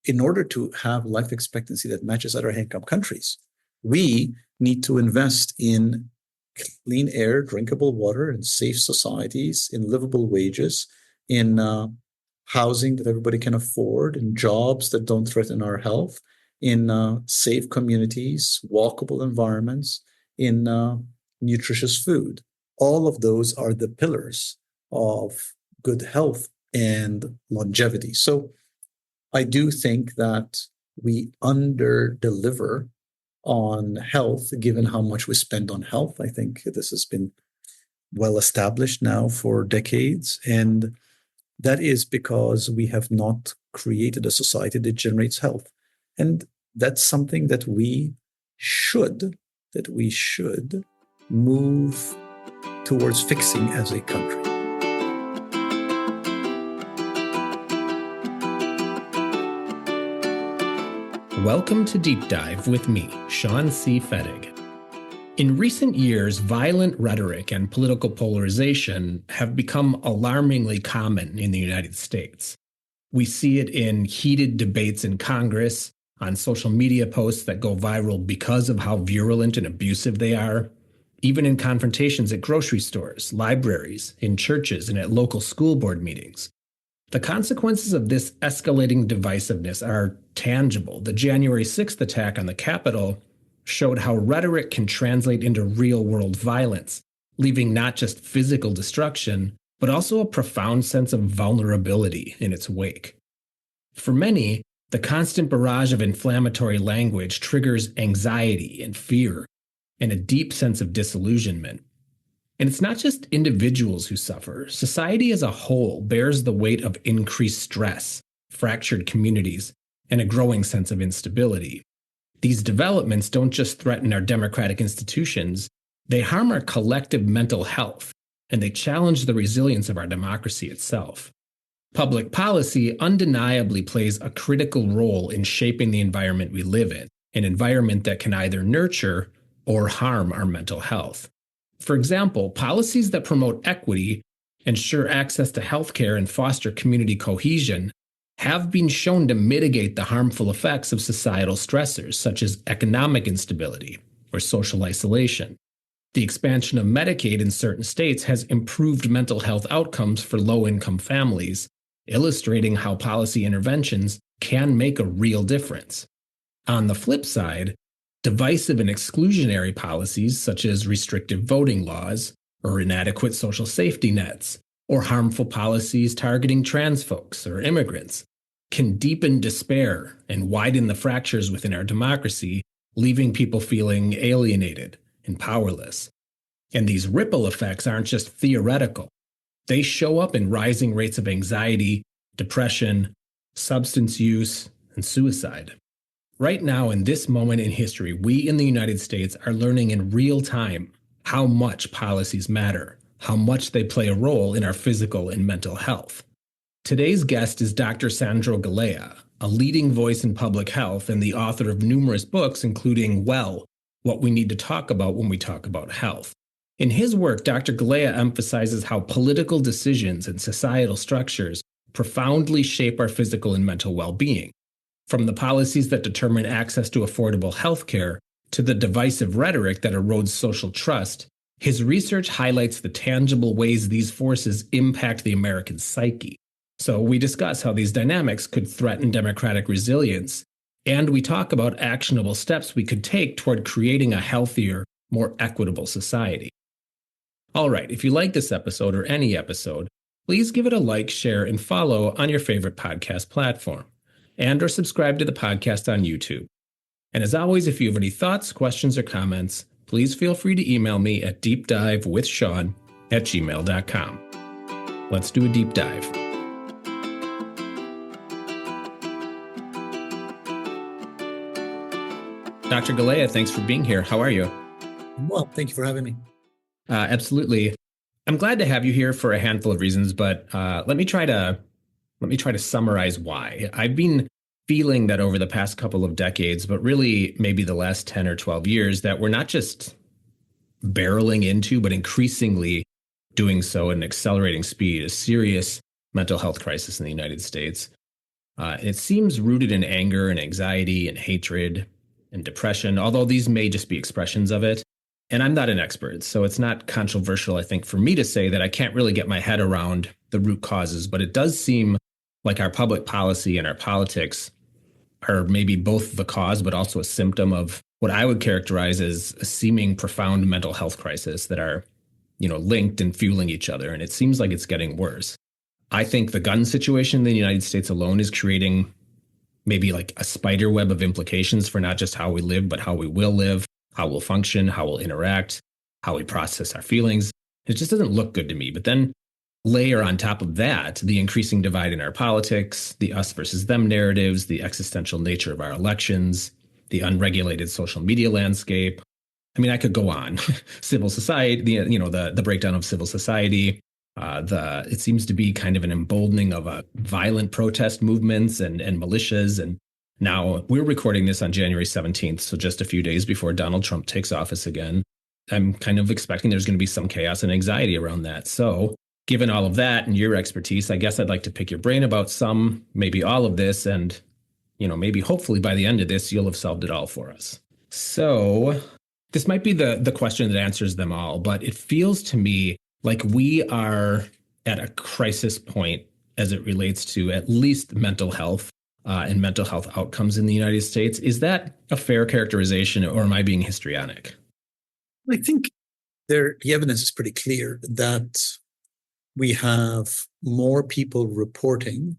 in order to have life expectancy that matches other high-income countries, we need to invest in clean air, drinkable water, and safe societies, in livable wages, in housing that everybody can afford, in jobs that don't threaten our health, in safe communities, walkable environments, in nutritious food. All of those are the pillars of good health and longevity. So I do think that we under-deliver on health, given how much we spend on health. I think this has been well established now for decades. And that is because we have not created a society that generates health. And that's something that we should move towards fixing as a country. Welcome to Deep Dive with me, Sean C. Fettig. In recent years, violent rhetoric and political polarization have become alarmingly common in the United States. We see it in heated debates in Congress, on social media posts that go viral because of how virulent and abusive they are, even in confrontations at grocery stores, libraries, in churches, and at local school board meetings. The consequences of this escalating divisiveness are tangible. The January 6th attack on the Capitol showed how rhetoric can translate into real-world violence, leaving not just physical destruction, but also a profound sense of vulnerability in its wake. For many, the constant barrage of inflammatory language triggers anxiety and fear, and a deep sense of disillusionment. And it's not just individuals who suffer. Society as a whole bears the weight of increased stress, fractured communities, and a growing sense of instability. These developments don't just threaten our democratic institutions, they harm our collective mental health, and they challenge the resilience of our democracy itself. Public policy undeniably plays a critical role in shaping the environment we live in, an environment that can either nurture or harm our mental health. For example, policies that promote equity, ensure access to healthcare, and foster community cohesion have been shown to mitigate the harmful effects of societal stressors such as economic instability or social isolation. The expansion of Medicaid in certain states has improved mental health outcomes for low-income families, illustrating how policy interventions can make a real difference. On the flip side, divisive and exclusionary policies such as restrictive voting laws, or inadequate social safety nets, or harmful policies targeting trans folks or immigrants can deepen despair and widen the fractures within our democracy, leaving people feeling alienated and powerless. And these ripple effects aren't just theoretical. They show up in rising rates of anxiety, depression, substance use, and suicide. Right now, in this moment in history, we in the United States are learning in real time how much policies matter, how much they play a role in our physical and mental health. Today's guest is Dr. Sandro Galea, a leading voice in public health and the author of numerous books, including What We Need to Talk About When We Talk About Health. In his work, Dr. Galea emphasizes how political decisions and societal structures profoundly shape our physical and mental well-being. From the policies that determine access to affordable health care to the divisive rhetoric that erodes social trust, his research highlights the tangible ways these forces impact the American psyche. So we discuss how these dynamics could threaten democratic resilience, and we talk about actionable steps we could take toward creating a healthier, more equitable society. All right, if you like this episode or any episode, please give it a like, share, and follow on your favorite podcast platform, and or subscribe to the podcast on YouTube. And as always, if you have any thoughts, questions, or comments, please feel free to email me at deepdivewithsean@gmail.com. Let's do a deep dive. Dr. Galea, thanks for being here. How are you? Well, thank you for having me. Absolutely. I'm glad to have you here for a handful of reasons, but let me try to summarize why. I've been feeling that over the past couple of decades, but really maybe the last 10 or 12 years, that we're not just barreling into, but increasingly doing so at an accelerating speed, a serious mental health crisis in the United States. It seems rooted in anger and anxiety and hatred and depression, although these may just be expressions of it. And I'm not an expert, so it's not controversial, I think, for me to say that I can't really get my head around the root causes, but it does seem like our public policy and our politics are maybe both the cause, but also a symptom of what I would characterize as a seeming profound mental health crisis that are, linked and fueling each other. And it seems like it's getting worse. I think the gun situation in the United States alone is creating maybe like a spider web of implications for not just how we live, but how we will live, how we'll function, how we'll interact, how we process our feelings. It just doesn't look good to me. But then layer on top of that the increasing divide in our politics, the us versus them narratives, the existential nature of our elections, the unregulated social media landscape. I mean, I could go on. Civil society, the breakdown of civil society. It seems to be kind of an emboldening of violent protest movements and militias. And now we're recording this on January 17th, so just a few days before Donald Trump takes office again. I'm kind of expecting there's going to be some chaos and anxiety around that. So given all of that and your expertise, I guess I'd like to pick your brain about some, maybe all of this, and, maybe hopefully by the end of this, you'll have solved it all for us. So this might be the question that answers them all, but it feels to me like we are at a crisis point as it relates to at least mental health and mental health outcomes in the United States. Is that a fair characterization, or am I being histrionic? I think the evidence is pretty clear that we have more people reporting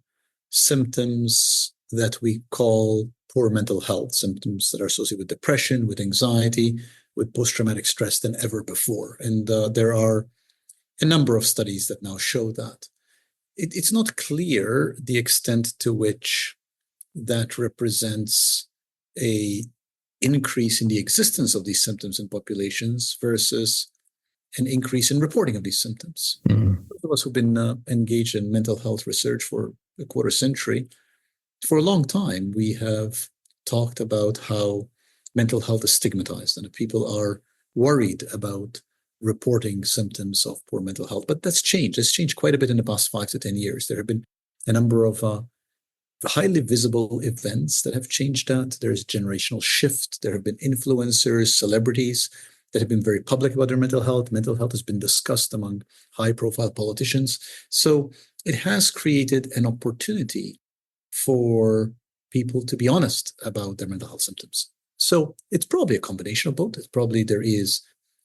symptoms that we call poor mental health, symptoms that are associated with depression, with anxiety, with post-traumatic stress than ever before. And there are a number of studies that now show that. It's not clear the extent to which that represents an increase in the existence of these symptoms in populations versus an increase in reporting of these symptoms. Mm-hmm. Those of us who've been engaged in mental health research for a quarter century, for a long time, we have talked about how mental health is stigmatized and people are worried about reporting symptoms of poor mental health. But that's changed. It's changed quite a bit in the past 5 to 10 years. There have been a number of highly visible events that have changed that. There's a generational shift. There have been influencers, celebrities that have been very public about their mental health. Mental health has been discussed among high-profile politicians. So it has created an opportunity for people to be honest about their mental health symptoms. So it's probably a combination of both. It's probably there is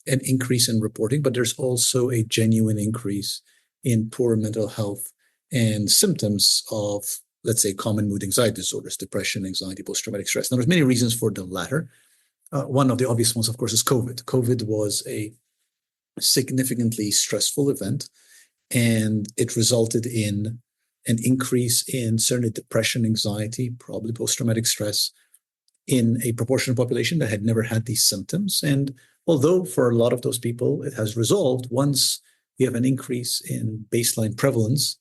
an increase in reporting, but there's also a genuine increase in poor mental health and symptoms of, let's say, common mood anxiety disorders, depression, anxiety, post-traumatic stress. Now, there's many reasons for the latter. One of the obvious ones, of course, is COVID. COVID was a significantly stressful event, and it resulted in an increase in certainly depression, anxiety, probably post-traumatic stress in a proportion of the population that had never had these symptoms. And although for a lot of those people it has resolved, once you have an increase in baseline prevalence,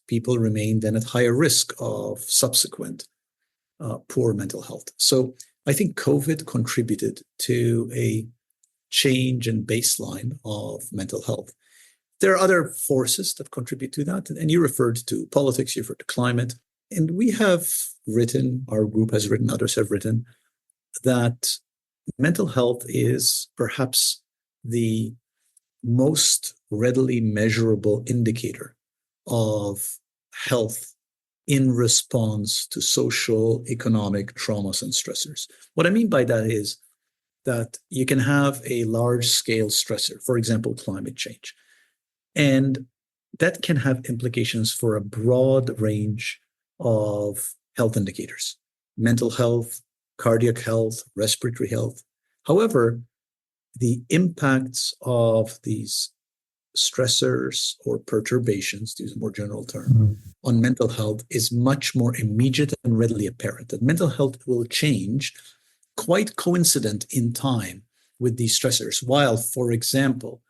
people remain then at higher risk of subsequent poor mental health. So I think COVID contributed to a change in baseline of mental health. There are other forces that contribute to that. And you referred to politics, you referred to climate. And we have written, our group has written, others have written, that mental health is perhaps the most readily measurable indicator of health in response to social, economic traumas and stressors. What I mean by that is that you can have a large-scale stressor, for example, climate change, and that can have implications for a broad range of health indicators, mental health, cardiac health, respiratory health. However, the impacts of these stressors or perturbations, to use a more general term, on mental health is much more immediate and readily apparent. That mental health will change quite coincident in time with these stressors, while, for example,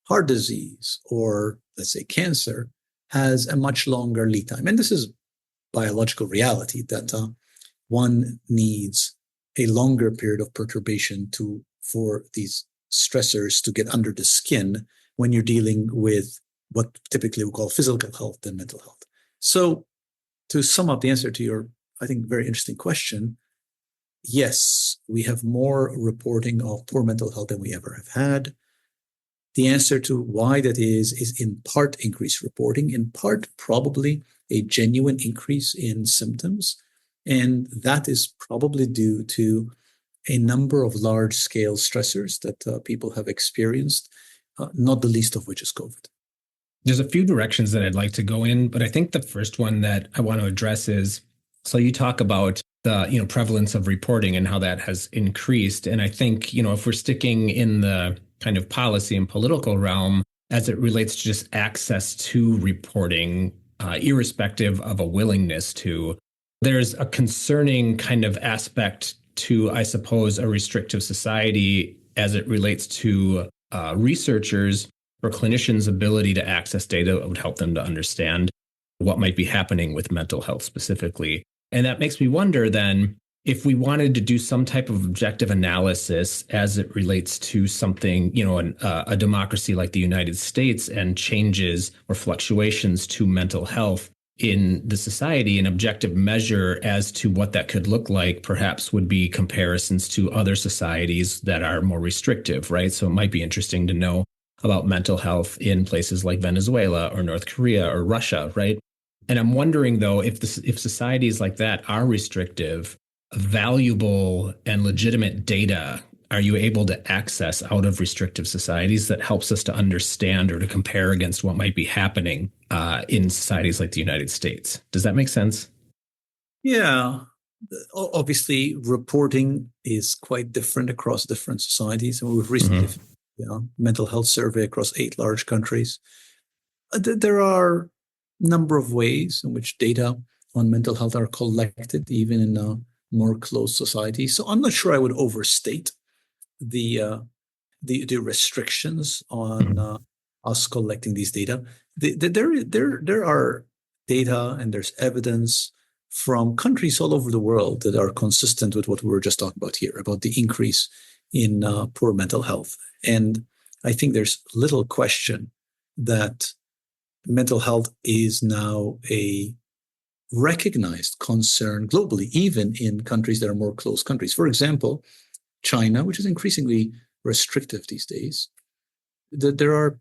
heart disease or, let's say, cancer has a much longer lead time. And this is biological reality that one needs a longer period of perturbation for these stressors to get under the skin when you're dealing with what typically we call physical health than mental health. So to sum up the answer to your I think, very interesting question. Yes, we have more reporting of poor mental health than we ever have had. The answer to why that is in part increased reporting, in part probably a genuine increase in symptoms. And that is probably due to a number of large-scale stressors that people have experienced, not the least of which is COVID. There's a few directions that I'd like to go in, but I think the first one that I want to address is, so you talk about the prevalence of reporting and how that has increased. And I think, if we're sticking in the kind of policy and political realm as it relates to just access to reporting, irrespective of a willingness to, there's a concerning kind of aspect to, I suppose, a restrictive society as it relates to researchers or clinicians' ability to access data that would help them to understand what might be happening with mental health specifically. And that makes me wonder then, if we wanted to do some type of objective analysis as it relates to something, a democracy like the United States and changes or fluctuations to mental health in the society, an objective measure as to what that could look like perhaps would be comparisons to other societies that are more restrictive, right? So it might be interesting to know about mental health in places like Venezuela or North Korea or Russia, right? And I'm wondering, though, if societies like that are restrictive, valuable and legitimate data are you able to access out of restrictive societies that helps us to understand or to compare against what might be happening in societies like the United States? Does that make sense? Yeah. Obviously, reporting is quite different across different societies. And we've recently mental health survey across 8 large countries. There are a number of ways in which data on mental health are collected, even in a more closed society. So I'm not sure I would overstate the restrictions on us collecting these data. There are data and there's evidence from countries all over the world that are consistent with what we were just talking about here, about the increase in poor mental health. And I think there's little question that mental health is now a recognized concern globally, even in countries that are more closed countries. For example, China, which is increasingly restrictive these days, there are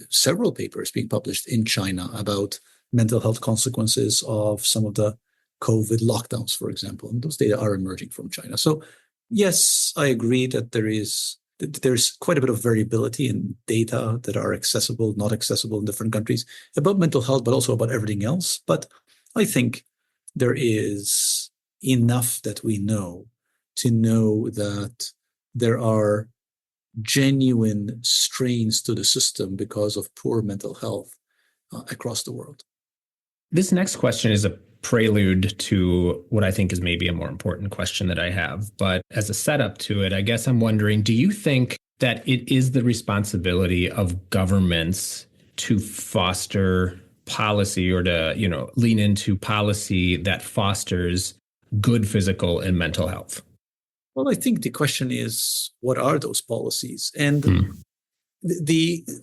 several papers being published in China about mental health consequences of some of the COVID lockdowns, for example. And those data are emerging from China. So yes, I agree that there's quite a bit of variability in data that are accessible, not accessible in different countries about mental health, but also about everything else. But I think there is enough that we know to know that there are genuine strains to the system because of poor mental health across the world. This next question is a prelude to what I think is maybe a more important question that I have. But as a setup to it, I guess I'm wondering, do you think that it is the responsibility of governments to foster policy or to, lean into policy that fosters good physical and mental health? Well, I think the question is, what are those policies? And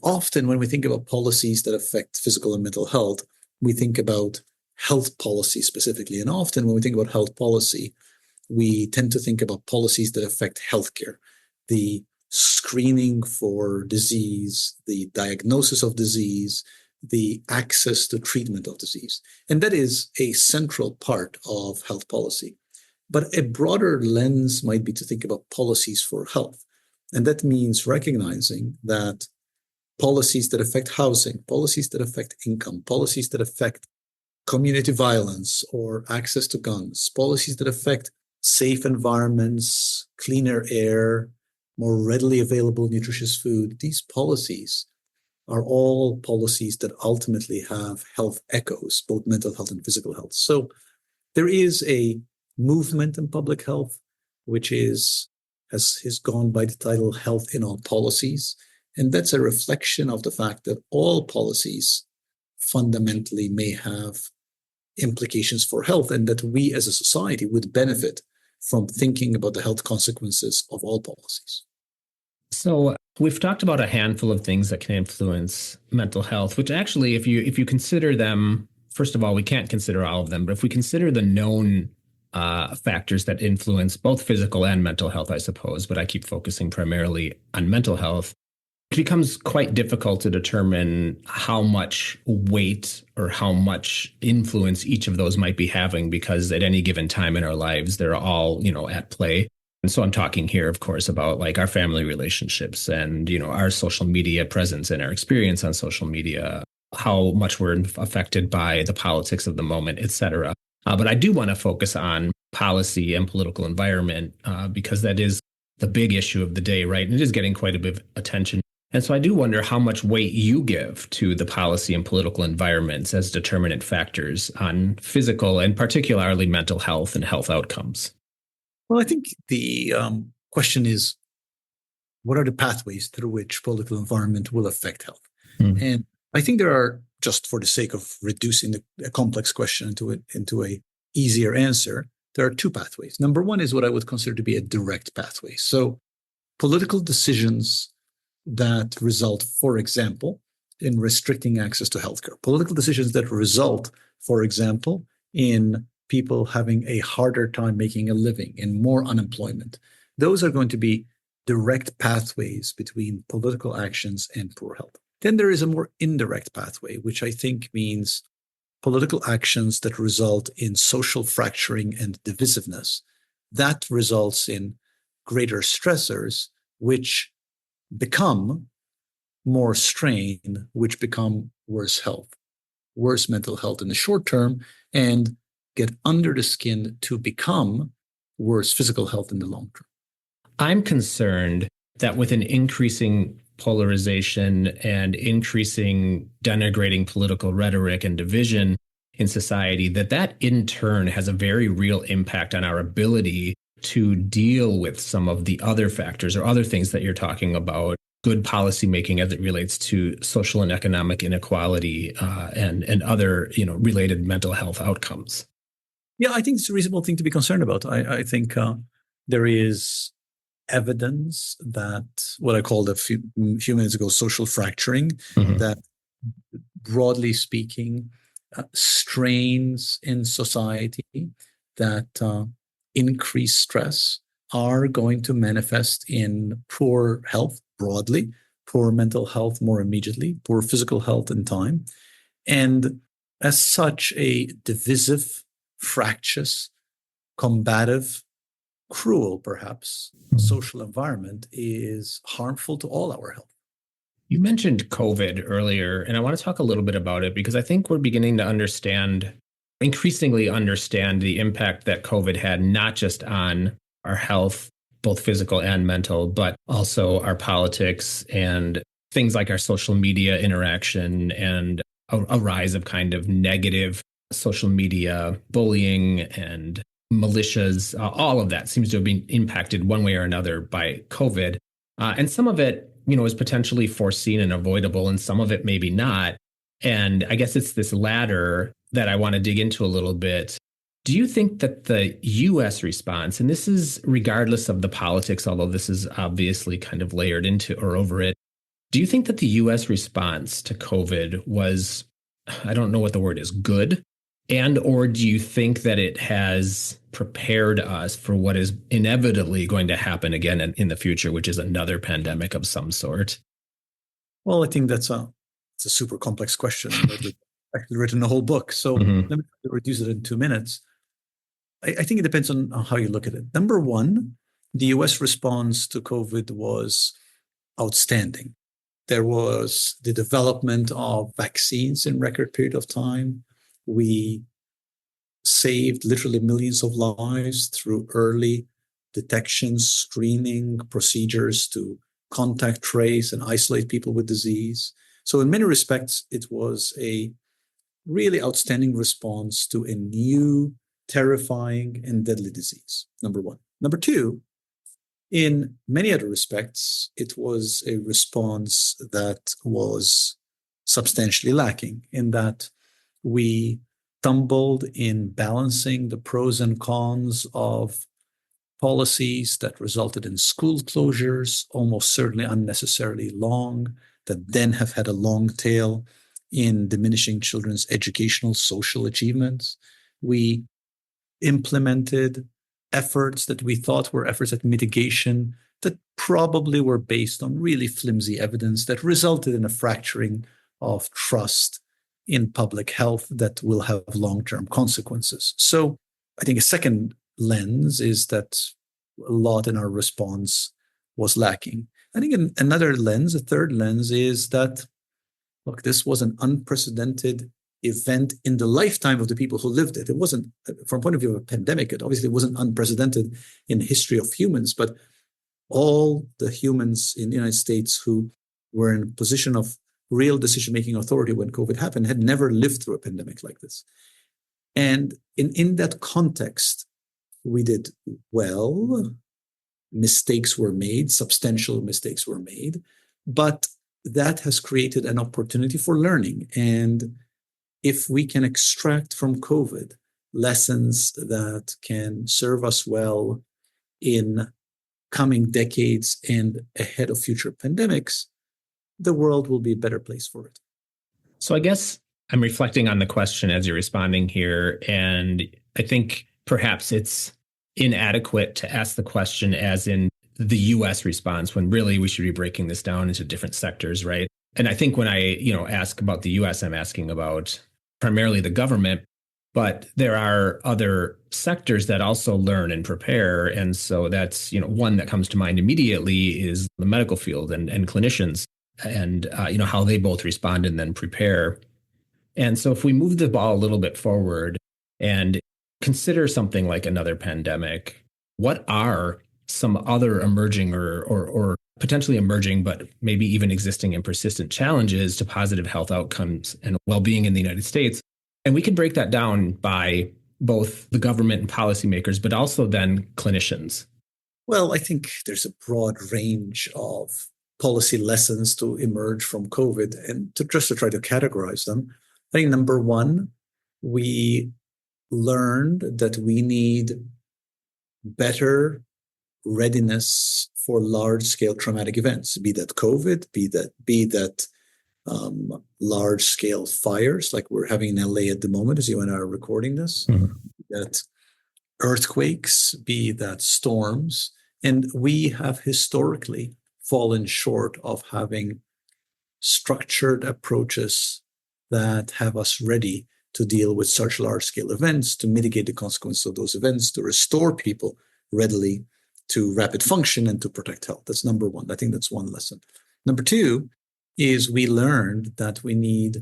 often when we think about policies that affect physical and mental health, we think about health policy specifically. And often when we think about health policy, we tend to think about policies that affect healthcare, the screening for disease, the diagnosis of disease, the access to treatment of disease. And that is a central part of health policy. But a broader lens might be to think about policies for health. And that means recognizing that policies that affect housing, policies that affect income, policies that affect community violence or access to guns, policies that affect safe environments, cleaner air, more readily available nutritious food, these policies are all policies that ultimately have health echoes, both mental health and physical health. So there is a movement in public health, which has gone by the title Health in All Policies. And that's a reflection of the fact that all policies fundamentally may have implications for health, and that we as a society would benefit from thinking about the health consequences of all policies. So we've talked about a handful of things that can influence mental health, which actually, if you consider them, first of all, we can't consider all of them, but if we consider the known factors that influence both physical and mental health, I suppose, but I keep focusing primarily on mental health. It becomes quite difficult to determine how much weight or how much influence each of those might be having, because at any given time in our lives, they're all, at play. And so I'm talking here, of course, about like our family relationships and, our social media presence and our experience on social media, how much we're affected by the politics of the moment, et cetera. But I do want to focus on policy and political environment because that is the big issue of the day, right? And it is getting quite a bit of attention. And so I do wonder how much weight you give to the policy and political environments as determinant factors on physical and particularly mental health and health outcomes. Well, I think the question is, what are the pathways through which political environment will affect health? And I think there are, just for the sake of reducing a complex question into a easier answer, there are two pathways. Number one is what I would consider to be a direct pathway. So political decisions that result, for example, in restricting access to healthcare, political decisions that result, for example, in people having a harder time making a living and more unemployment. Those are going to be direct pathways between political actions and poor health. Then there is a more indirect pathway, which I think means political actions that result in social fracturing and divisiveness. That results in greater stressors, which become more strain, which become worse health, worse mental health in the short term, and get under the skin to become worse physical health in the long term. I'm concerned that with an increasing polarization and increasing denigrating political rhetoric and division in society, that in turn has a very real impact on our ability to deal with some of the other factors or other things that you're talking about, good policymaking as it relates to social and economic inequality and other related mental health outcomes. Yeah, I think it's a reasonable thing to be concerned about. I think there is evidence that what I called a few minutes ago social fracturing, that broadly speaking, strains in society that increase stress are going to manifest in poor health broadly, poor mental health more immediately, poor physical health in time. And as such, a divisive, fractious, combative, cruel, perhaps, social environment is harmful to all our health. You mentioned COVID earlier, and I want to talk a little bit about it because I think we're beginning to increasingly understand the impact that COVID had, not just on our health, both physical and mental, but also our politics and things like our social media interaction and a rise of kind of negative social media bullying and militias. All of that seems to have been impacted one way or another by COVID. And some of it, is potentially foreseen and avoidable, and some of it maybe not. And I guess it's this latter that I want to dig into a little bit. Do you think that the U.S. response, and this is regardless of the politics, although this is obviously kind of layered into or over it, do you think that the U.S. response to COVID was, I don't know what the word is, good? And or do you think that it has prepared us for what is inevitably going to happen again in the future, which is another pandemic of some sort? Well, I think it's a super complex question. We've actually written a whole book. So let me reduce it in 2 minutes. I think it depends on how you look at it. Number one, the US response to COVID was outstanding. There was the development of vaccines in record period of time. We saved literally millions of lives through early detection, screening procedures to contact trace and isolate people with disease. So in many respects, it was a really outstanding response to a new, terrifying, and deadly disease, number one. Number two, in many other respects, it was a response that was substantially lacking in that we stumbled in balancing the pros and cons of policies that resulted in school closures, almost certainly unnecessarily long, that then have had a long tail in diminishing children's educational, social achievements. We implemented efforts that we thought were efforts at mitigation that probably were based on really flimsy evidence that resulted in a fracturing of trust in public health that will have long-term consequences. So I think a second lens is that a lot in our response was lacking. I think another lens, a third lens, is that, look, this was an unprecedented event in the lifetime of the people who lived it. It wasn't, from a point of view of a pandemic, it obviously wasn't unprecedented in the history of humans, but all the humans in the United States who were in a position of real decision-making authority when COVID happened had never lived through a pandemic like this. And in that context, we did well. Mistakes were made, substantial mistakes were made, but that has created an opportunity for learning. And if we can extract from COVID lessons that can serve us well in coming decades and ahead of future pandemics, the world will be a better place for it. So I guess I'm reflecting on the question as you're responding here, and I think perhaps it's inadequate to ask the question as in the U.S. response, when really we should be breaking this down into different sectors, right? And I think when I, ask about the U.S., I'm asking about primarily the government, but there are other sectors that also learn and prepare. And so that's, one that comes to mind immediately is the medical field and clinicians and, how they both respond and then prepare. And so if we move the ball a little bit forward and consider something like another pandemic, what are some other emerging or potentially emerging, but maybe even existing and persistent challenges to positive health outcomes and well-being in the United States? And we could break that down by both the government and policymakers, but also then clinicians. Well, I think there's a broad range of policy lessons to emerge from COVID, and to try to categorize them. I think number one, we learned that we need better readiness for large-scale traumatic events, be that COVID, be that large-scale fires like we're having in LA at the moment as you and I are recording this, that earthquakes, be that storms. And we have historically fallen short of having structured approaches that have us ready to deal with such large-scale events, to mitigate the consequences of those events, to restore people readily to rapid function and to protect health. That's number one. I think that's one lesson. Number two is we learned that we need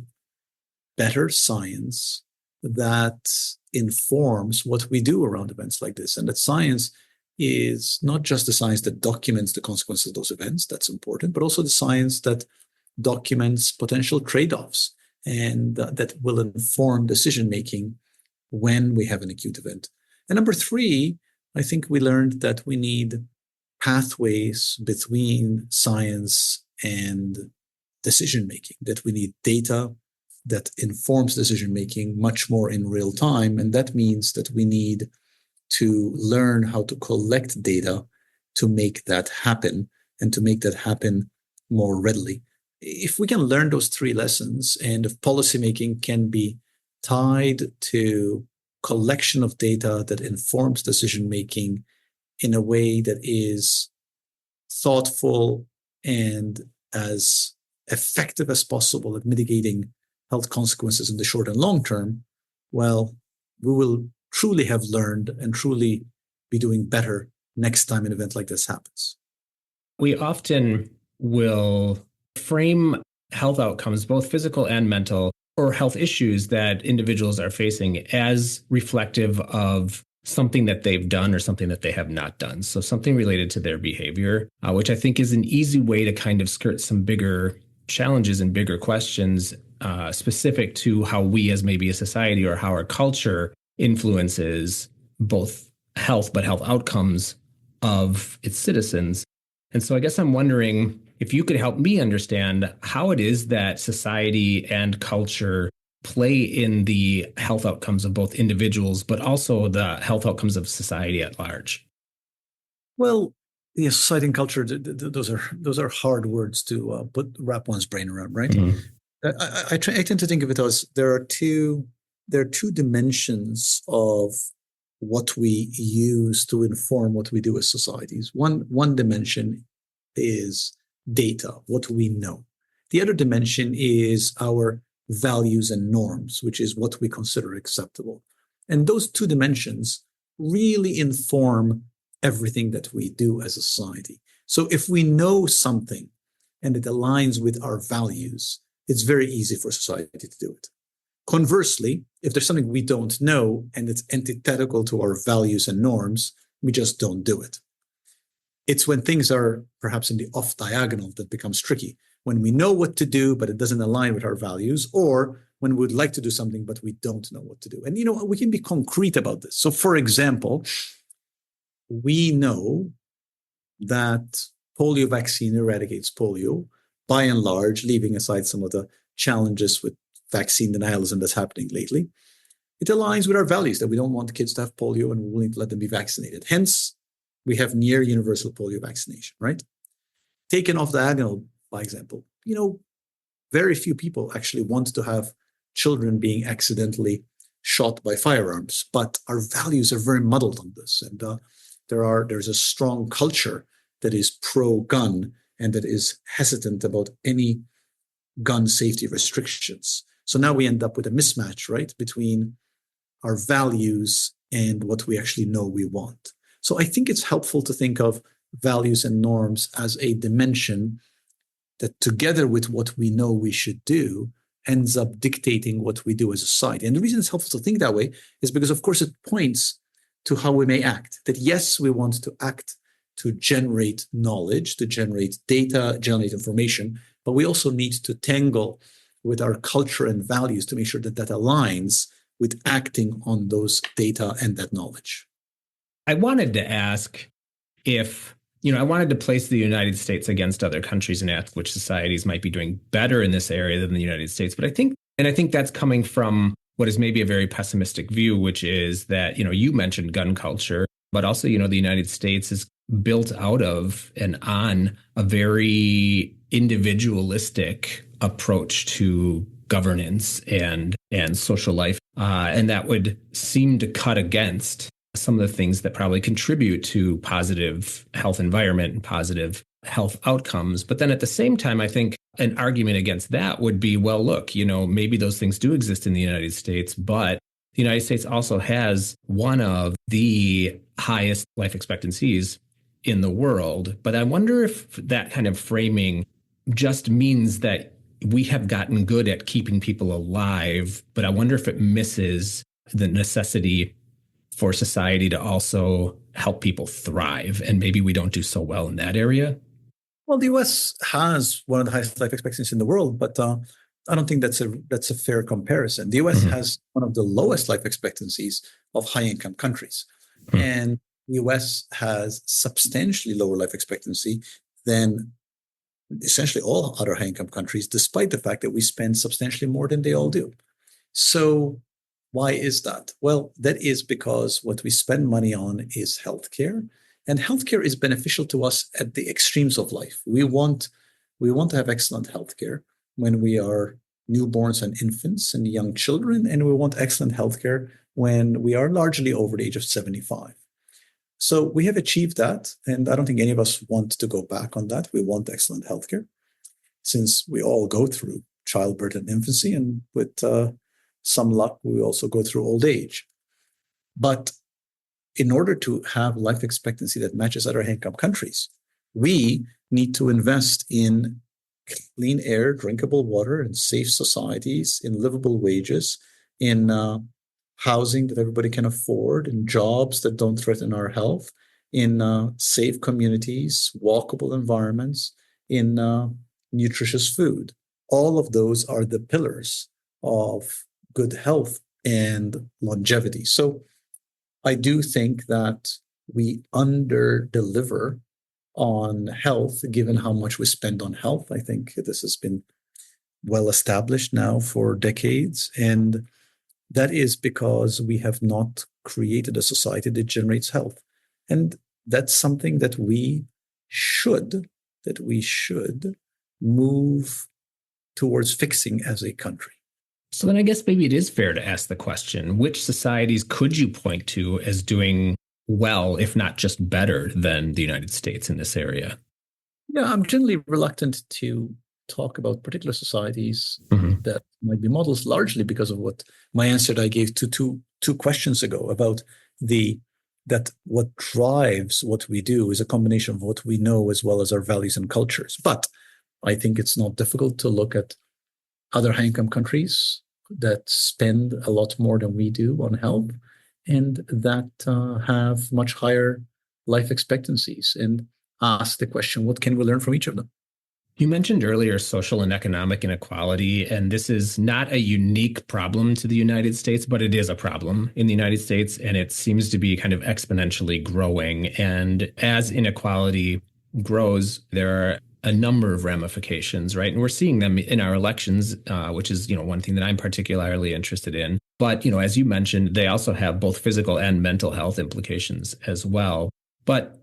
better science that informs what we do around events like this. And that science is not just the science that documents the consequences of those events, that's important, but also the science that documents potential trade-offs and that will inform decision-making when we have an acute event. And number three, I think we learned that we need pathways between science and decision-making, that we need data that informs decision-making much more in real time. And that means that we need to learn how to collect data to make that happen and to make that happen more readily. If we can learn those three lessons, and if policymaking can be tied to collection of data that informs decision-making in a way that is thoughtful and as effective as possible at mitigating health consequences in the short and long term, well, we will truly have learned and truly be doing better next time an event like this happens. We often will frame health outcomes, both physical and mental, or health issues that individuals are facing as reflective of something that they've done or something that they have not done. So something related to their behavior, which I think is an easy way to kind of skirt some bigger challenges and bigger questions specific to how we as maybe a society or how our culture influences both health, but health outcomes of its citizens. And so I guess I'm wondering if you could help me understand how it is that society and culture play in the health outcomes of both individuals, but also the health outcomes of society at large. Well, society and culture, those are hard words to wrap one's brain around, right? Mm-hmm. I tend to think of it as there are two dimensions of what we use to inform what we do as societies. One dimension is data, what we know. The other dimension is our values and norms, which is what we consider acceptable. And those two dimensions really inform everything that we do as a society. So if we know something and it aligns with our values, it's very easy for society to do it. Conversely, if there's something we don't know and it's antithetical to our values and norms, we just don't do it. It's when things are perhaps in the off diagonal that becomes tricky. When we know what to do, but it doesn't align with our values, or when we'd like to do something, but we don't know what to do. And, we can be concrete about this. So, for example, we know that polio vaccine eradicates polio, by and large, leaving aside some of the challenges with vaccine denialism that's happening lately. It aligns with our values that we don't want kids to have polio and we're willing to let them be vaccinated. Hence, we have near universal polio vaccination, right? Taken off diagonal, by example, very few people actually want to have children being accidentally shot by firearms, but our values are very muddled on this. And there's a strong culture that is pro-gun and that is hesitant about any gun safety restrictions. So now we end up with a mismatch, right, between our values and what we actually know we want. So I think it's helpful to think of values and norms as a dimension that, together with what we know we should do, ends up dictating what we do as a society. And the reason it's helpful to think that way is because, of course, it points to how we may act. That yes, we want to act to generate knowledge, to generate data, generate information, but we also need to tangle with our culture and values to make sure that that aligns with acting on those data and that knowledge. I wanted to ask if, I wanted to place the United States against other countries and ask which societies might be doing better in this area than the United States. But I think that's coming from what is maybe a very pessimistic view, which is that, you mentioned gun culture, but also, the United States is built out of and on a very individualistic approach to governance and social life. And that would seem to cut against some of the things that probably contribute to positive health environment and positive health outcomes. But then at the same time, I think an argument against that would be, well, look, maybe those things do exist in the United States, but the United States also has one of the highest life expectancies in the world. But I wonder if that kind of framing just means that we have gotten good at keeping people alive, but I wonder if it misses the necessity for society to also help people thrive. And maybe we don't do so well in that area. Well, the US has one of the highest life expectancies in the world, but I don't think that's a fair comparison. The US has one of the lowest life expectancies of high-income countries. And the US has substantially lower life expectancy than essentially all other high-income countries, despite the fact that we spend substantially more than they all do. So why is that? Well, that is because what we spend money on is healthcare, and healthcare is beneficial to us at the extremes of life. We want to have excellent healthcare when we are newborns and infants and young children, and we want excellent healthcare when we are largely over the age of 75. So we have achieved that, and I don't think any of us want to go back on that. We want excellent healthcare, since we all go through childbirth and infancy, and with some luck, we also go through old age. But in order to have life expectancy that matches other high-income countries, we need to invest in clean air, drinkable water, and safe societies, in livable wages, in housing that everybody can afford, in jobs that don't threaten our health, in safe communities, walkable environments, in nutritious food. All of those are the pillars of good health and longevity. So I do think that we under-deliver on health, given how much we spend on health. I think this has been well established now for decades. And that is because we have not created a society that generates health. And that's something that we should move towards fixing as a country. So then I guess maybe it is fair to ask the question, which societies could you point to as doing well, if not just better than the United States in this area? Yeah, I'm generally reluctant to talk about particular societies Mhm. that might be models, largely because of what my answer that I gave to two questions ago about the that what drives what we do is a combination of what we know as well as our values and cultures. But I think it's not difficult to look at other high-income countries that spend a lot more than we do on health and that have much higher life expectancies and ask the question, what can we learn from each of them? You mentioned earlier social and economic inequality, and this is not a unique problem to the United States, but it is a problem in the United States, and it seems to be kind of exponentially growing. And as inequality grows, there are a number of ramifications, right? And we're seeing them in our elections, which is, one thing that I'm particularly interested in. But, as you mentioned, they also have both physical and mental health implications as well. But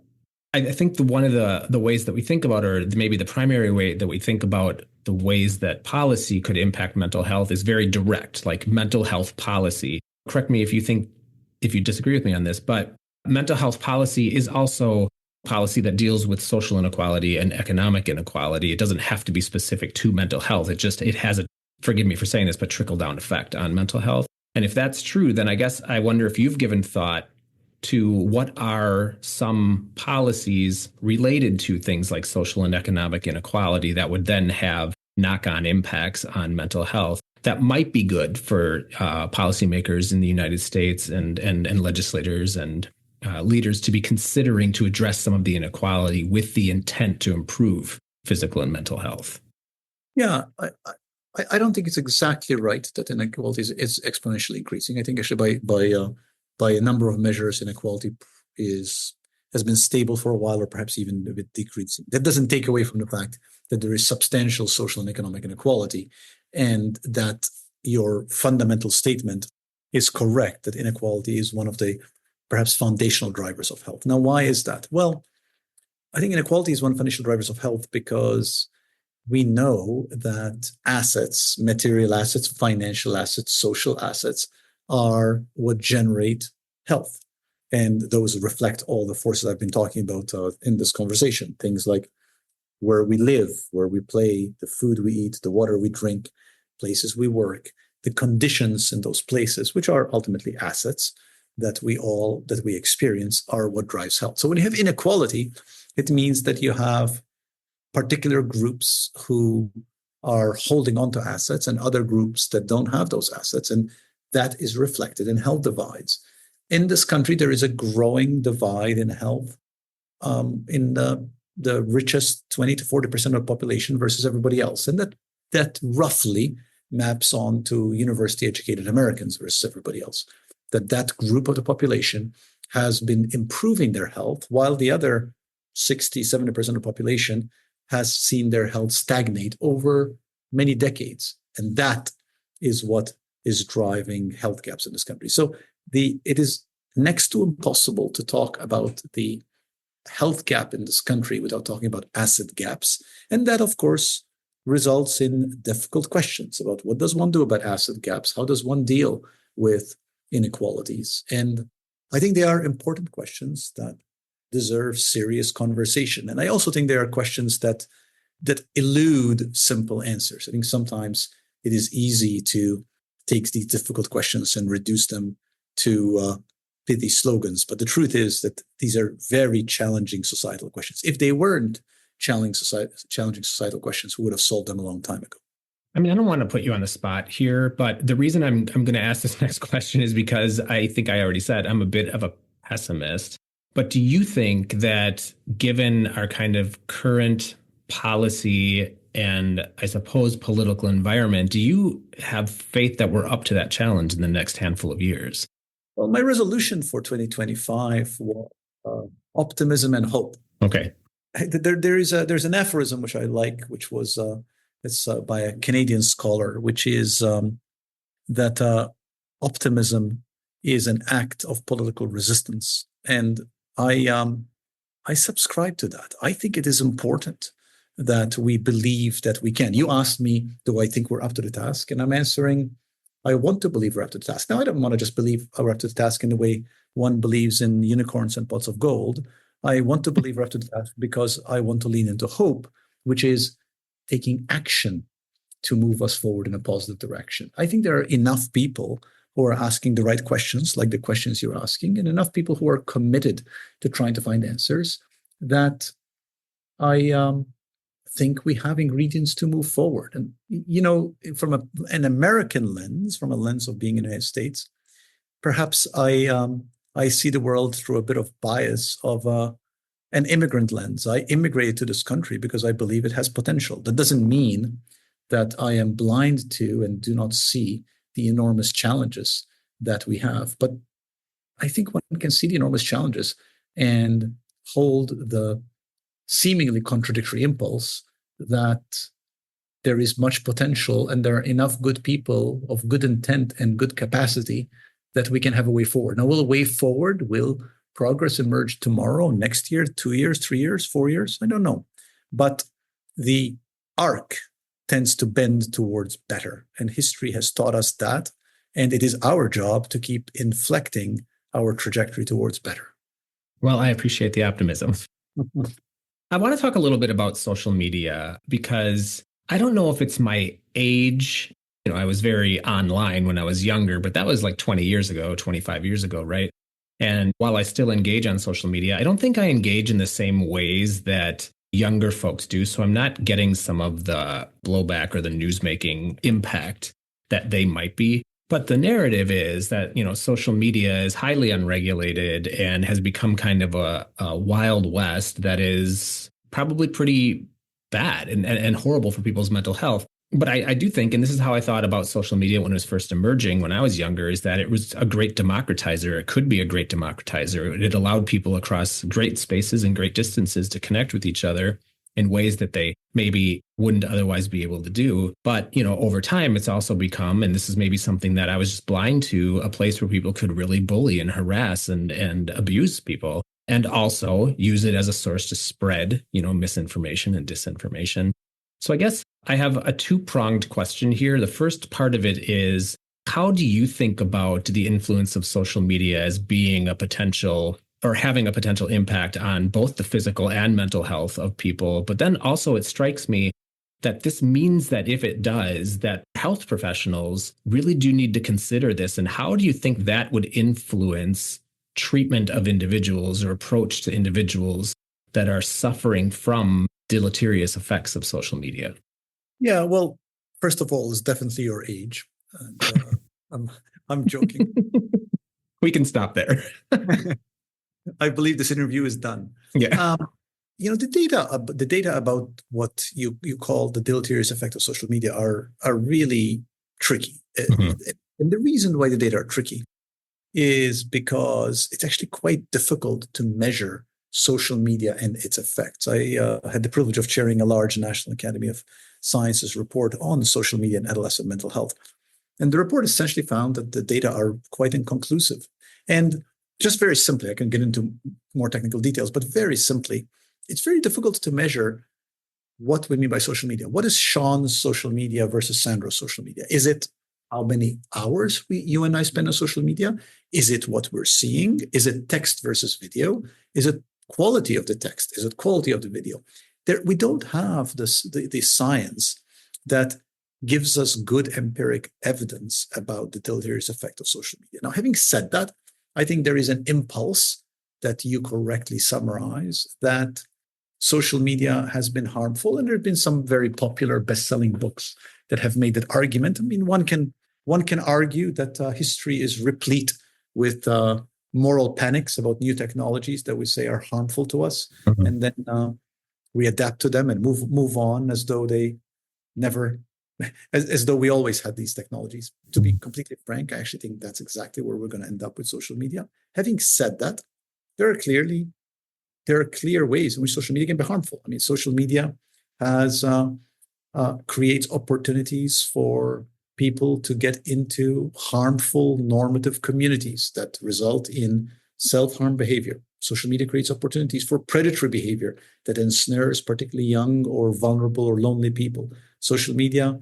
I think one of the ways that we think about, or maybe the primary way that we think about the ways that policy could impact mental health is very direct, like mental health policy. Correct me if you disagree with me on this, but mental health policy is also policy that deals with social inequality and economic inequality. It doesn't have to be specific to mental health. It has a, forgive me for saying this, but trickle down effect on mental health. And if that's true, then I guess I wonder if you've given thought to what are some policies related to things like social and economic inequality that would then have knock-on impacts on mental health that might be good for policymakers in the United States and legislators and leaders to be considering to address some of the inequality with the intent to improve physical and mental health. Yeah, I don't think it's exactly right that inequality is exponentially increasing. I think actually by a number of measures, inequality has been stable for a while, or perhaps even a bit decreasing. That doesn't take away from the fact that there is substantial social and economic inequality, and that your fundamental statement is correct, that inequality is one of the perhaps foundational drivers of health. Now, why is that? Well, I think inequality is one of the foundational drivers of health because we know that assets, material assets, financial assets, social assets are what generate health. And those reflect all the forces I've been talking about in this conversation. Things like where we live, where we play, the food we eat, the water we drink, places we work, the conditions in those places, which are ultimately assets that we experience, are what drives health. So when you have inequality, it means that you have particular groups who are holding on to assets and other groups that don't have those assets. And that is reflected in health divides. In this country, there is a growing divide in health in the richest 20 to 40% of the population versus everybody else. And that roughly maps on to university-educated Americans versus everybody else. That group of the population has been improving their health, while the other 60, 70% of the population has seen their health stagnate over many decades. And that is what is driving health gaps in this country. So it is next to impossible to talk about the health gap in this country without talking about asset gaps. And that, of course, results in difficult questions about what does one do about asset gaps? How does one deal with inequalities? And I think they are important questions that deserve serious conversation. And I also think there are questions that elude simple answers. I think sometimes it is easy to take these difficult questions and reduce them to these slogans. But the truth is that these are very challenging societal questions. If they weren't challenging societal questions, we would have solved them a long time ago. I mean, I don't want to put you on the spot here, but the reason I'm going to ask this next question is because I think I already said I'm a bit of a pessimist. But do you think that given our kind of current policy and I suppose political environment, do you have faith that we're up to that challenge in the next handful of years? Well, my resolution for 2025 was optimism and hope. Okay. There's an aphorism which I like, which was it's by a Canadian scholar, which is that optimism is an act of political resistance, and I subscribe to that. I think it is important that we believe that we can. You asked me, do I think we're up to the task? And I'm answering I want to believe we're up to the task. Now, I don't want to just believe we're up to the task in the way one believes in unicorns and pots of gold. I want to believe we're up to the task because I want to lean into hope, which is taking action to move us forward in a positive direction. I think there are enough people who are asking the right questions, like the questions you're asking, and enough people who are committed to trying to find answers that I think we have ingredients to move forward. And, from an American lens, from a lens of being in the United States, perhaps I see the world through a bit of bias of an immigrant lens. I immigrated to this country because I believe it has potential. That doesn't mean that I am blind to and do not see the enormous challenges that we have. But I think one can see the enormous challenges and hold the seemingly contradictory impulse that there is much potential and there are enough good people of good intent and good capacity that we can have a way forward. Now, will a way forward, will progress emerge tomorrow, next year, 2 years, 3 years, 4 years? I don't know. But the arc tends to bend towards better. And history has taught us that. And it is our job to keep inflecting our trajectory towards better. Well, I appreciate the optimism. I want to talk a little bit about social media because I don't know if it's my age. I was very online when I was younger, but that was like 20 years ago, 25 years ago, right? And while I still engage on social media, I don't think I engage in the same ways that younger folks do. So I'm not getting some of the blowback or the newsmaking impact that they might be. But the narrative is that, social media is highly unregulated and has become kind of a wild west that is probably pretty bad and horrible for people's mental health. But I do think, and this is how I thought about social media when it was first emerging when I was younger, is that it was a great democratizer. It could be a great democratizer. It allowed people across great spaces and great distances to connect with each other in ways that they maybe wouldn't otherwise be able to do. But, over time, it's also become, and this is maybe something that I was just blind to, a place where people could really bully and harass and abuse people, and also use it as a source to spread, misinformation and disinformation. So I guess I have a two-pronged question here. The first part of it is, how do you think about the influence of social media as being a potential or having a potential impact on both the physical and mental health of people? But then also it strikes me that this means that if it does, that health professionals really do need to consider this. And how do you think that would influence treatment of individuals or approach to individuals that are suffering from deleterious effects of social media? Yeah, well, first of all, it's definitely your age. And, I'm joking. We can stop there. I believe this interview is done. Yeah. The data about what you call the deleterious effect of social media are really tricky. Mm-hmm. And the reason why the data are tricky is because it's actually quite difficult to measure social media and its effects. I had the privilege of chairing a large National Academy of Sciences report on social media and adolescent mental health. And the report essentially found that the data are quite inconclusive. And just very simply, I can get into more technical details, but very simply, it's very difficult to measure what we mean by social media. What is Sean's social media versus Sandro's social media? Is it how many hours you and I spend on social media? Is it what we're seeing? Is it text versus video? Is it quality of the text? Is it quality of the video? We don't have the science that gives us good empiric evidence about the deleterious effect of social media. Now, having said that, I think there is an impulse that you correctly summarize that social media has been harmful, and there have been some very popular best-selling books that have made that argument. I mean, one can argue that history is replete with moral panics about new technologies that we say are harmful to us, mm-hmm. and then we adapt to them and move on as though they never, as though we always had these technologies. To be completely frank, I actually think that's exactly where we're going to end up with social media. Having said that, there are clear ways in which social media can be harmful. I mean, social media creates opportunities for people to get into harmful normative communities that result in self-harm behavior. Social media creates opportunities for predatory behavior that ensnares particularly young or vulnerable or lonely people. Social media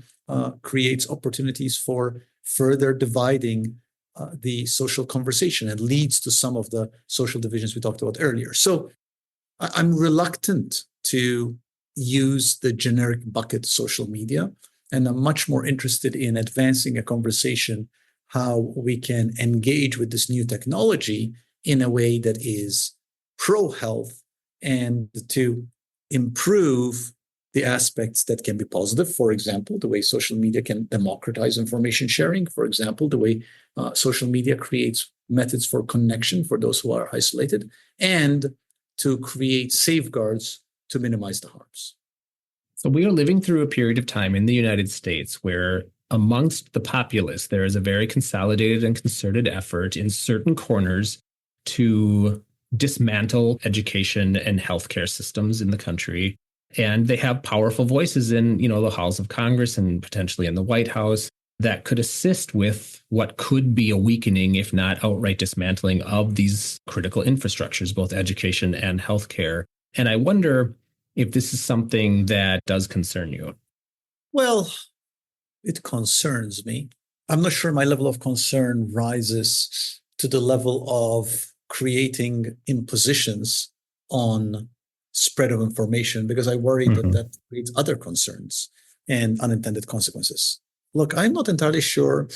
creates opportunities for further dividing the social conversation and leads to some of the social divisions we talked about earlier. So I'm reluctant to use the generic bucket social media, and I'm much more interested in advancing a conversation how we can engage with this new technology in a way that is pro-health and to improve the aspects that can be positive. For example, the way social media can democratize information sharing. For example, the way social media creates methods for connection for those who are isolated, and to create safeguards to minimize the harms. So we are living through a period of time in the United States where amongst the populace, there is a very consolidated and concerted effort in certain corners to dismantle education and healthcare systems in the country. And they have powerful voices in, the halls of Congress and potentially in the White House that could assist with what could be a weakening, if not outright dismantling, of these critical infrastructures, both education and healthcare. And I wonder if this is something that does concern you. Well, it concerns me. I'm not sure my level of concern rises to the level of creating impositions on spread of information, because I worry that creates other concerns and unintended consequences. Look, I'm not entirely sure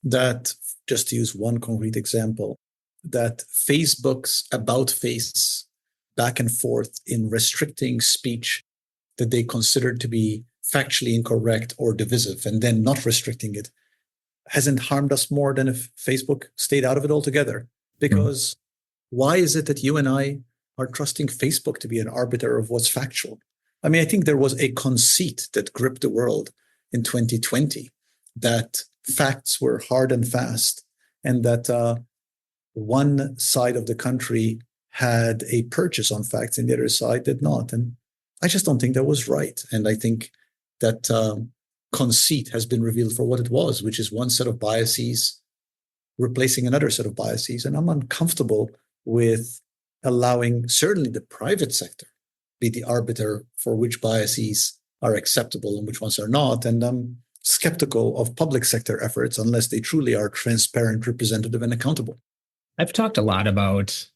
that, just to use one concrete example, that Facebook's about face back and forth in restricting speech that they considered to be factually incorrect or divisive and then not restricting it hasn't harmed us more than if Facebook stayed out of it altogether. Because why is it that you and I are trusting Facebook to be an arbiter of what's factual? I mean, I think there was a conceit that gripped the world in 2020 that facts were hard and fast, and that one side of the country had a purchase on facts and the other side did not. And I just don't think that was right. And I think that conceit has been revealed for what it was, which is one set of biases replacing another set of biases. And I'm uncomfortable with allowing certainly the private sector be the arbiter for which biases are acceptable and which ones are not. And I'm skeptical of public sector efforts unless they truly are transparent, representative, and accountable. I've talked a lot about,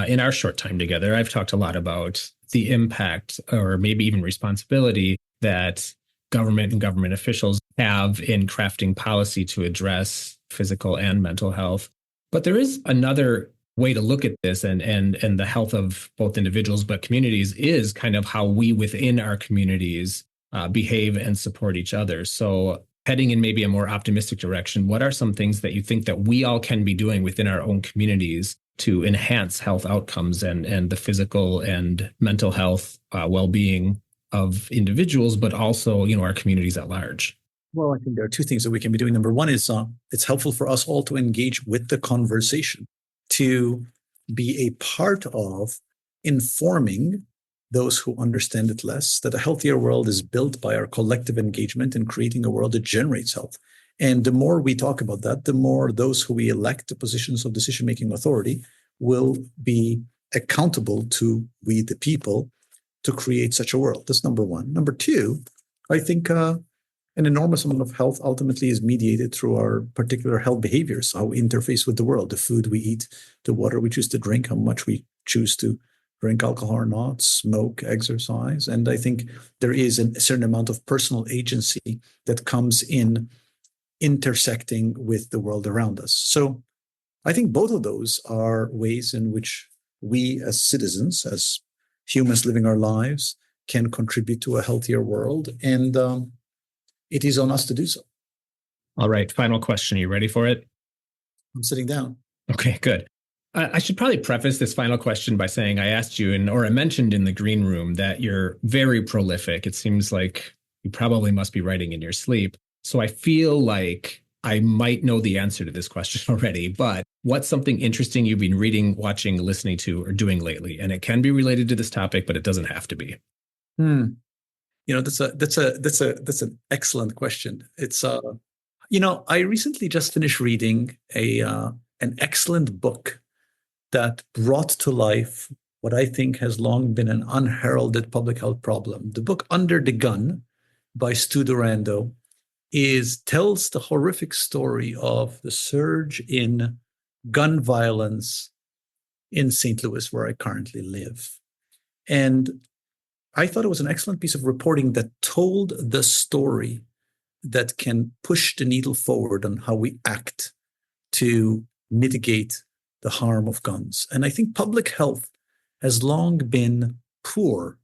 in our short time together, I've talked a lot about the impact or maybe even responsibility that government and government officials have in crafting policy to address physical and mental health. But there is another way to look at this, and the health of both individuals but communities is kind of how we within our communities behave and support each other. So heading in maybe a more optimistic direction, what are some things that you think that we all can be doing within our own communities to enhance health outcomes and the physical and mental health well-being of individuals, but also, our communities at large? Well, I think there are two things that we can be doing. Number one is it's helpful for us all to engage with the conversation, to be a part of informing those who understand it less, that a healthier world is built by our collective engagement in creating a world that generates health. And the more we talk about that, the more those who we elect to positions of decision-making authority will be accountable to we, the people, to create such a world. That's number one. Number two, I think an enormous amount of health ultimately is mediated through our particular health behaviors, how we interface with the world, the food we eat, the water we choose to drink, how much we choose to drink alcohol or not, smoke, exercise. And I think there is a certain amount of personal agency that comes in intersecting with the world around us. So I think both of those are ways in which we as citizens, as humans living our lives, can contribute to a healthier world. And it is on us to do so. All right. Final question. Are you ready for it? I'm sitting down. Okay, good. I should probably preface this final question by saying I asked you, or I mentioned in the green room, that you're very prolific. It seems like you probably must be writing in your sleep. So I feel like I might know the answer to this question already, but what's something interesting you've been reading, watching, listening to, or doing lately? And it can be related to this topic, but it doesn't have to be. That's an excellent question. It's I recently just finished reading an excellent book that brought to life what I think has long been an unheralded public health problem. The book Under the Gun by Stu Durando tells the horrific story of the surge in gun violence in St. Louis, where I currently live. And I thought it was an excellent piece of reporting that told the story that can push the needle forward on how we act to mitigate the harm of guns. And I think public health has long been poor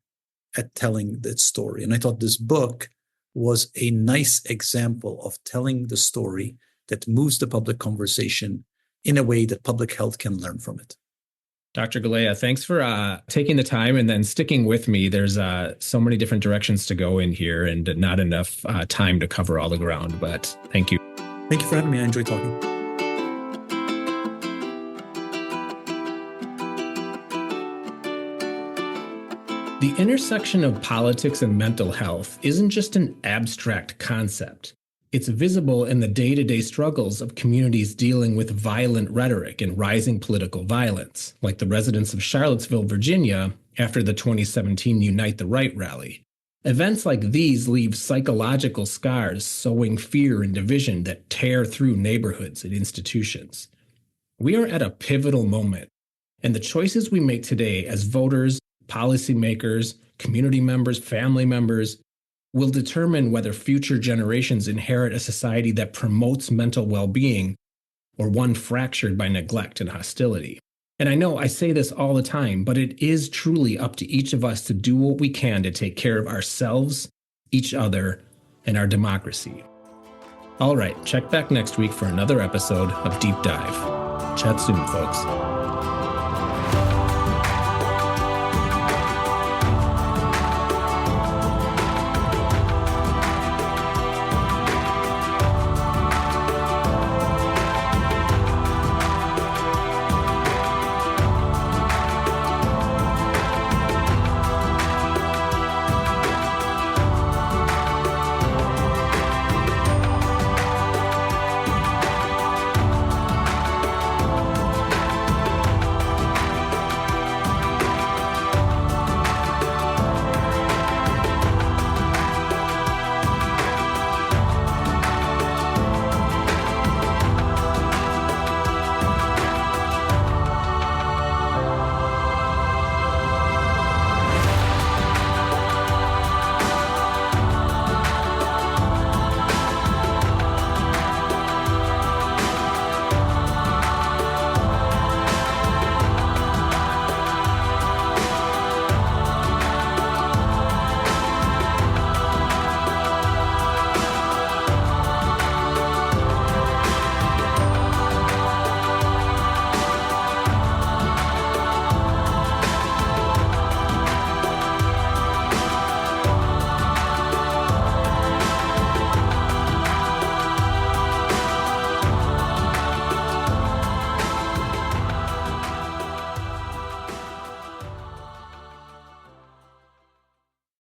at telling that story. And I thought this book was a nice example of telling the story that moves the public conversation in a way that public health can learn from it. Dr. Galea, thanks for taking the time and then sticking with me. There's so many different directions to go in here and not enough time to cover all the ground, but thank you. Thank you for having me. I enjoyed talking. The intersection of politics and mental health isn't just an abstract concept. It's visible in the day-to-day struggles of communities dealing with violent rhetoric and rising political violence, like the residents of Charlottesville, Virginia, after the 2017 Unite the Right rally. Events like these leave psychological scars, sowing fear and division that tear through neighborhoods and institutions. We are at a pivotal moment, and the choices we make today as voters, policymakers, community members, family members, will determine whether future generations inherit a society that promotes mental well-being or one fractured by neglect and hostility. And I know I say this all the time, but it is truly up to each of us to do what we can to take care of ourselves, each other, and our democracy. All right, check back next week for another episode of Deep Dive. Chat soon, folks.